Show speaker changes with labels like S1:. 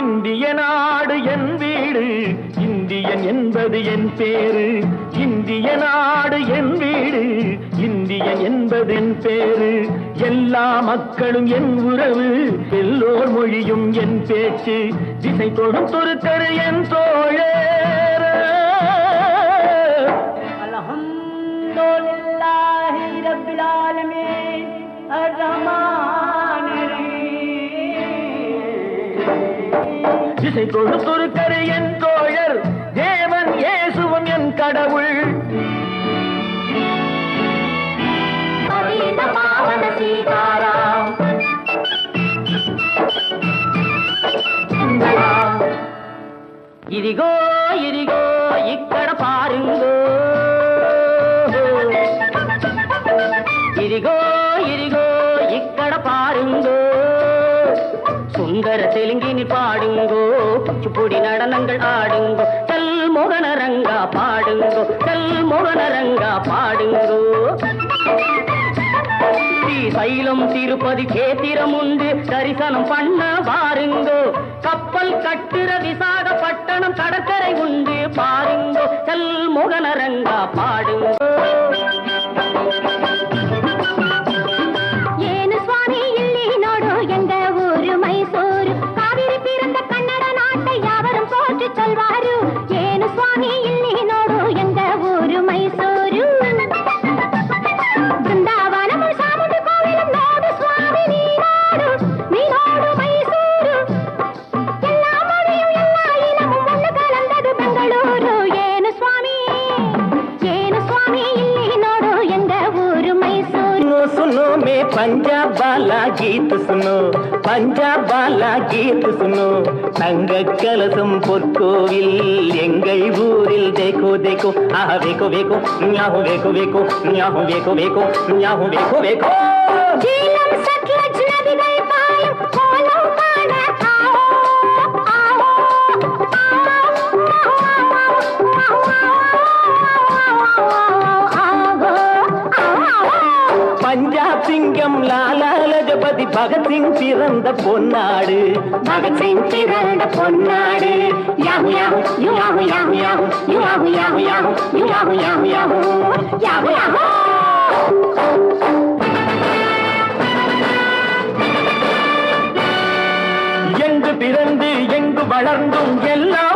S1: இந்திய நாடு என் வீடு, இந்தியன் என்பது என் பேரு. இந்திய நாடு என் வீடு, இந்தியன் என்பது என் பேரு. எல்லா மக்களும் என் உறவு, எல்லோர் மொழியும் என் பேச்சு. திசை தொடும் துருக்கரு என் தோழர். அல்ஹம்துலில்லாஹி ரப்பில் ஆலமீன் அர்-ரஹ்மானிர் ரஹீம். திசை தொடும் துருக்கரு என் தோழர், தேவன் இயேசுவும் என் கடவுள். பாவன சீதாராம் ఇదిగో ఇదిగో ఇక్కడ పారుంగో, ఇదిగో ఇదిగో ఇక్కడ పారుంగో. சுந்தர தெலுங்கினி பாடுங்கோ, குச்சிப்புடி நடனங்கள் ஆடுங்கோ. கல் மோகனரங்கா பாடுங்கோ, கல் மோகனரங்கா பாடுங்கோ. ஸ்ரீசைலம் திருப்பதி கேத்திரம் உண்டு, தரிசனம் பண்ண பாருங்கோ. கப்பல் கட்டுற விசாகப்பட்டணம் கடற்கரை உண்டு பாருங்கோ. கல் மோகனரங்கா பாடுங்கோ.
S2: ஏனு சுவாமி இல்லி நோடு எங்க ஊரு மைசூரு, காவிரி பிறந்த கன்னட நாட்டை யாவரும் போற்றி சொல்வாரு. ஏனு சுவாமி இல்லி நோடு எங்க ஊரு மைசூரு, பிருந்தாவனமும் சாமுண்டி கோவிலும் நோடு சுவாமி நீனோடு, நீனோடு மைசூரு. எல்லா மொழியும் எல்லா இனமும் ஒன்று கலந்தது பெங்களூரு. ஏனு சுவாமி இல்லி நோடு எங்க ஊரு மைசூரு.
S1: सुनो मैं पंजाब वाला गीत सुनो, पंजाब वाला गीत सुनो. தங்க கலசம் பொற்கோவில் எங்கள் ஊரில் देखो देखो, ஆஹா வேகோ வேகோ ஞாஹு வேகோ வேகோ ஞாஹு வேகோ வேகோ ஞாஹு வேகோ வேகோ.
S2: ஜீலம் சட்லஜ் நதிகள் பாயும் கோலம் காண ஆவோ ஆவோ
S1: பஞ்சாப் சிங்கம் லாலா லஜபதி பகத்சிங் பிறந்த பொன்னாடு, பகத்சிங் பிறந்த பொன்னாடு. Yahoo yahoo yahoo yahoo yahoo yahoo yahoo yahoo yahoo yahoo yahoo yahoo yahoo. எங்கு பிறந்து எங்கு வளர்ந்தும் எல்லா